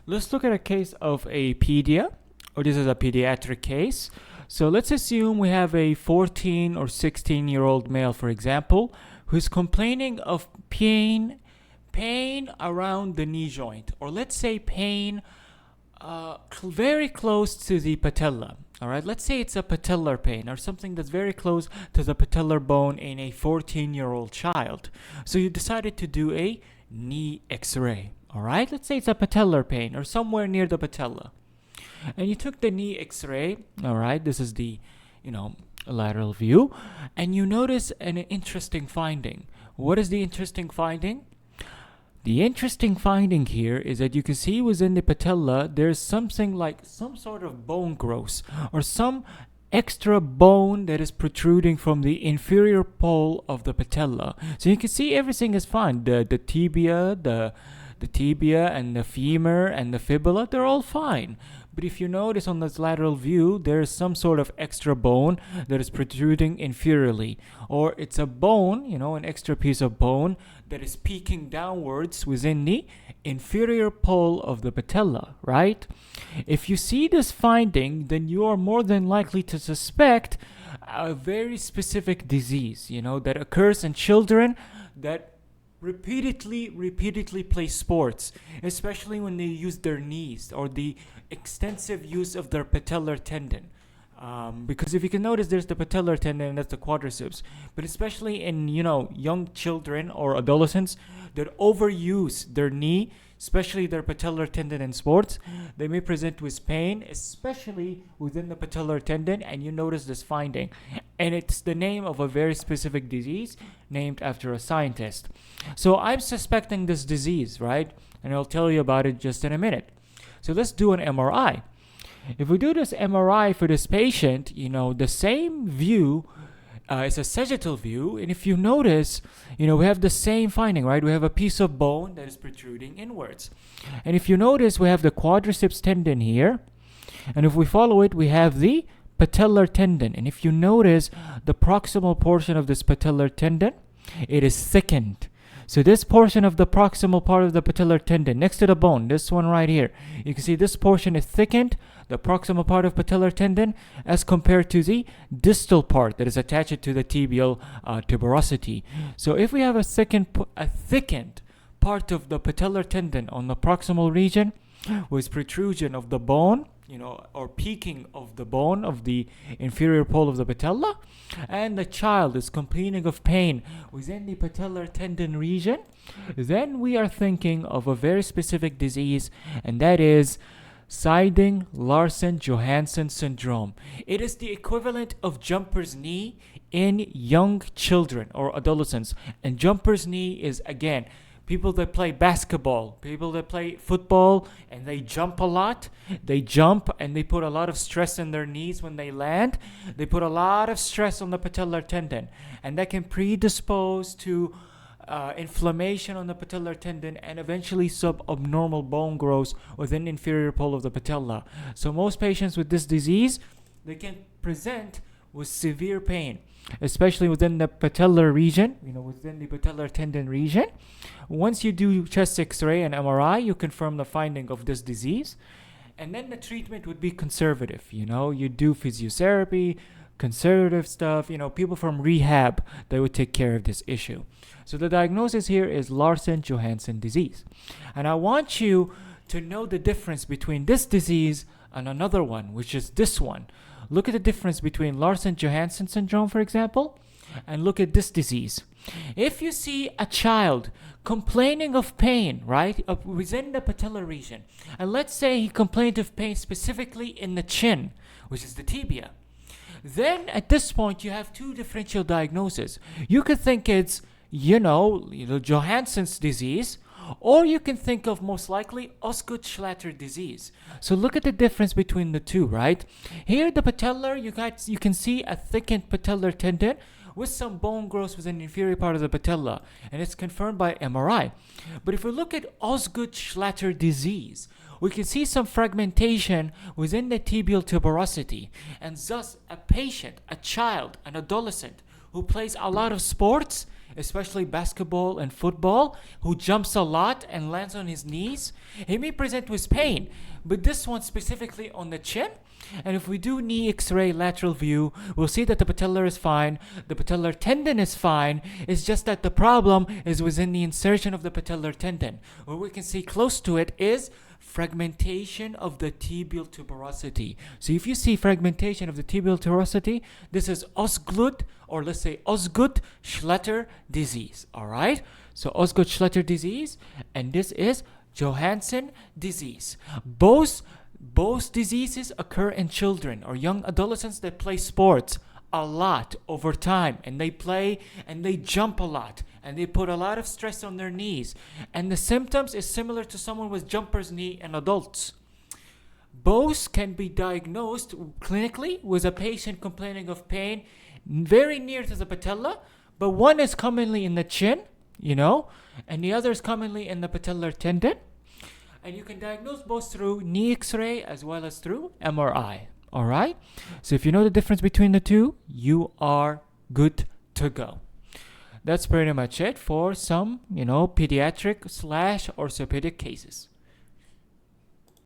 Let's look at a case of a pedia, or this is a pediatric case. So let's assume we have a 14 or 16-year-old male, for example, who's complaining of pain around the knee joint, or let's say pain very close to the patella. All right, let's say it's a patellar pain or something that's very close to the patellar bone in a 14-year-old child. So you decided to do a knee x-ray. All right, let's say it's a patellar pain or somewhere near the patella. And you took the knee x-ray. All right, this is the, lateral view. And you notice an interesting finding. What is the interesting finding? The interesting finding here is that you can see within the patella, there's something like some sort of bone growth or some extra bone that is protruding from the inferior pole of the patella. So you can see everything is fine. The tibia, the tibia and the femur and the fibula, they're all fine. But if you notice on this lateral view, there is some sort of extra bone that is protruding inferiorly. Or it's a bone, an extra piece of bone that is peeking downwards within the inferior pole of the patella, right? If you see this finding, then you are more than likely to suspect a very specific disease, that occurs in children that repeatedly play sports, especially when they use their knees or the extensive use of their patellar tendon. Because if you can notice, there's the patellar tendon and that's the quadriceps. But especially in young children or adolescents that overuse their knee, especially their patellar tendon in sports, they may present with pain, especially within the patellar tendon. And you notice this finding, and it's the name of a very specific disease named after a scientist. So I'm suspecting this disease, right? And I'll tell you about it just in a minute. So let's do an MRI. If we do this MRI for this patient, the same view is a sagittal view. And if you notice, we have the same finding, right? We have a piece of bone that is protruding inwards. And if you notice, we have the quadriceps tendon here. And if we follow it, we have the patellar tendon. And if you notice, the proximal portion of this patellar tendon, it is thickened. So this portion of the proximal part of the patellar tendon next to the bone, this one right here, you can see this portion is thickened, the proximal part of patellar tendon, as compared to the distal part that is attached to the tibial tuberosity. So if we have a thickened part of the patellar tendon on the proximal region with protrusion of the bone, or peaking of the bone of the inferior pole of the patella, and the child is complaining of pain within the patellar tendon region, then we are thinking of a very specific disease, and that is Seydig-Larsen-Johansson syndrome. It is the equivalent of jumper's knee in young children or adolescents. And jumper's knee is, again, people that play basketball, people that play football, and they jump a lot. They jump and they put a lot of stress in their knees when they land. They put a lot of stress on the patellar tendon, and that can predispose to inflammation on the patellar tendon and eventually subabnormal bone growth within the inferior pole of the patella. So most patients with this disease, they can present with severe pain, especially within the patellar region, within the patellar tendon region. Once you do chest x-ray and MRI, you confirm the finding of this disease. And then the treatment would be conservative. You do physiotherapy, conservative stuff, people from rehab, they would take care of this issue. So the diagnosis here is Larsen-Johansson disease. And I want you to know the difference between this disease and another one, which is this one. Look at the difference between Larsen-Johansson syndrome, for example, and look at this disease. If you see a child complaining of pain, right, within the patellar region, and let's say he complained of pain specifically in the chin, which is the tibia, then at this point you have two differential diagnoses. You could think it's, Johansson's disease, or you can think of most likely Osgood-Schlatter disease. So look at the difference between the two, right? Here, the patellar, you can see a thickened patellar tendon with some bone growth within the inferior part of the patella, and it's confirmed by MRI. But if we look at Osgood-Schlatter disease, we can see some fragmentation within the tibial tuberosity, and thus a patient, a child, an adolescent who plays a lot of sports especially basketball and football, who jumps a lot and lands on his knees, he may present with pain. But this one specifically on the chin, and if we do knee x-ray lateral view, we'll see that the patellar is fine, the patellar tendon is fine. It's just that the problem is within the insertion of the patellar tendon. What we can see close to it is fragmentation of the tibial tuberosity. So if you see fragmentation of the tibial tuberosity, this is Osgood, or let's say Osgood-Schletter disease. All right? So Osgood-Schletter disease, and this is Johansson disease. Both diseases occur in children or young adolescents that play sports a lot over time, and they play and they jump a lot and they put a lot of stress on their knees, and the symptoms is similar to someone with jumper's knee in adults. Both can be diagnosed clinically with a patient complaining of pain very near to the patella, but one is commonly in the chin, and the other is commonly in the patellar tendon. And you can diagnose both through knee x-ray as well as through MRI. All right? So if you know the difference between the two, you are good to go. That's pretty much it for some, pediatric/orthopedic cases.